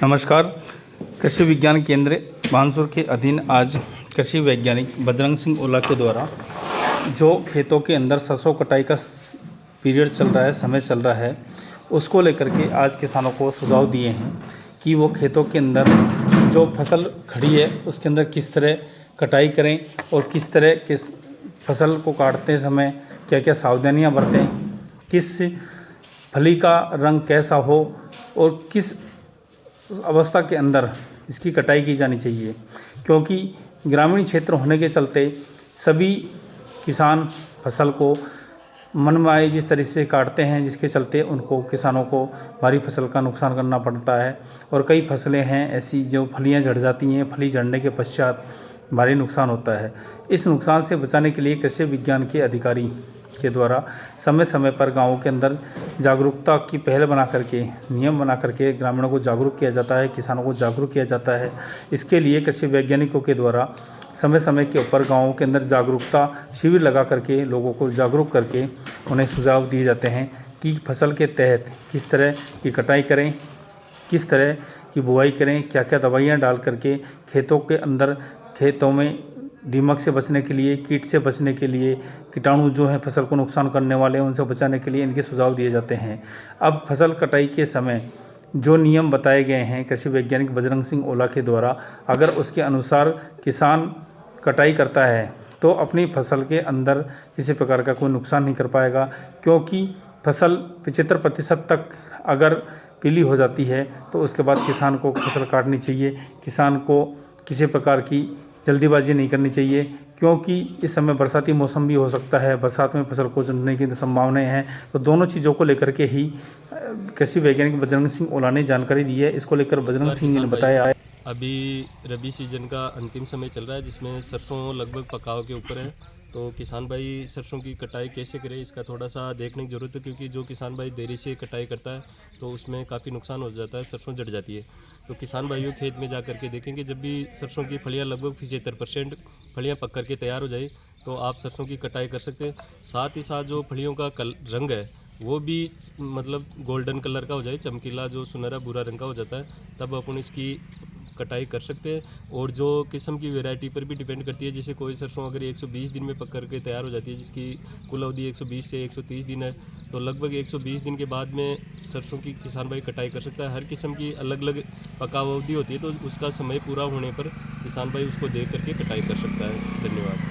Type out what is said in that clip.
नमस्कार। कृषि विज्ञान केंद्र बानसूर के अधीन आज कृषि वैज्ञानिक बजरंग सिंह ओला के द्वारा जो खेतों के अंदर सरसों कटाई का पीरियड चल रहा है, समय चल रहा है, उसको लेकर के आज किसानों को सुझाव दिए हैं कि वो खेतों के अंदर जो फसल खड़ी है उसके अंदर किस तरह कटाई करें और किस फसल को काटते समय क्या क्या सावधानियां बरतें, किस फली का रंग कैसा हो और किस अवस्था के अंदर इसकी कटाई की जानी चाहिए। क्योंकि ग्रामीण क्षेत्र होने के चलते सभी किसान फसल को मनमाए जिस तरह से काटते हैं, जिसके चलते उनको किसानों को भारी फसल का नुकसान करना पड़ता है। और कई फसलें हैं ऐसी जो फलियां झड़ जाती हैं, फली झड़ने के पश्चात भारी नुकसान होता है। इस नुकसान से बचाने के लिए कृषि विज्ञान के अधिकारी के द्वारा समय समय पर गाँवों के अंदर जागरूकता की पहल बना करके, नियम बना करके ग्रामीणों को जागरूक किया जाता है, किसानों को जागरूक किया जाता है। इसके लिए कृषि वैज्ञानिकों के द्वारा समय समय के ऊपर गाँवों के अंदर जागरूकता शिविर लगा करके लोगों को जागरूक करके उन्हें सुझाव दिए जाते हैं कि फसल के तहत किस तरह की कटाई करें, किस तरह की बुआई करें, क्या क्या दवाइयाँ डाल करके खेतों के अंदर, खेतों में दीमक से बचने के लिए, कीट से बचने के लिए, कीटाणु जो हैं फसल को नुकसान करने वाले हैं उनसे बचाने के लिए इनके सुझाव दिए जाते हैं। अब फसल कटाई के समय जो नियम बताए गए हैं कृषि वैज्ञानिक बजरंग सिंह ओला के द्वारा, अगर उसके अनुसार किसान कटाई करता है तो अपनी फसल के अंदर किसी प्रकार का कोई नुकसान नहीं कर पाएगा। क्योंकि फसल 75% तक अगर पीली हो जाती है तो उसके बाद किसान को फसल काटनी चाहिए। किसान को किसी प्रकार की जल्दीबाजी नहीं करनी चाहिए, क्योंकि इस समय बरसाती मौसम भी हो सकता है, बरसात में फसल को जलने की संभावनाएं हैं। तो दोनों चीज़ों को लेकर के ही कृषि वैज्ञानिक बजरंग सिंह ओला ने जानकारी दी है। इसको लेकर बजरंग सिंह जी ने बताया है, अभी रबी सीजन का अंतिम समय चल रहा है जिसमें सरसों लगभग पकाव के ऊपर है। तो किसान भाई सरसों की कटाई कैसे करें इसका थोड़ा सा देखने की ज़रूरत है, क्योंकि जो किसान भाई देरी से कटाई करता है तो उसमें काफ़ी नुकसान हो जाता है, सरसों जड़ जाती है। तो किसान भाइयों खेत में जा कर के देखेंगे जब भी सरसों की फलियाँ लगभग 75% फलियाँ पक कर के तैयार हो जाए तो आप सरसों की कटाई कर सकते हैं। साथ ही साथ जो फलियों का रंग है वो भी मतलब गोल्डन कलर का हो जाए, चमकीला जो सुनहरा भूरा रंग का हो जाता है, तब अपन इसकी कटाई कर सकते हैं। और जो किस्म की वैरायटी पर भी डिपेंड करती है, जैसे कोई सरसों अगर 120 दिन में पक करके तैयार हो जाती है जिसकी कुल अवधि 120 से 130 दिन है, तो लगभग 120 दिन के बाद में सरसों की किसान भाई कटाई कर सकता है। हर किस्म की अलग अलग पकाव अवधि होती है, तो उसका समय पूरा होने पर किसान भाई उसको देख करके कटाई कर सकता है। धन्यवाद।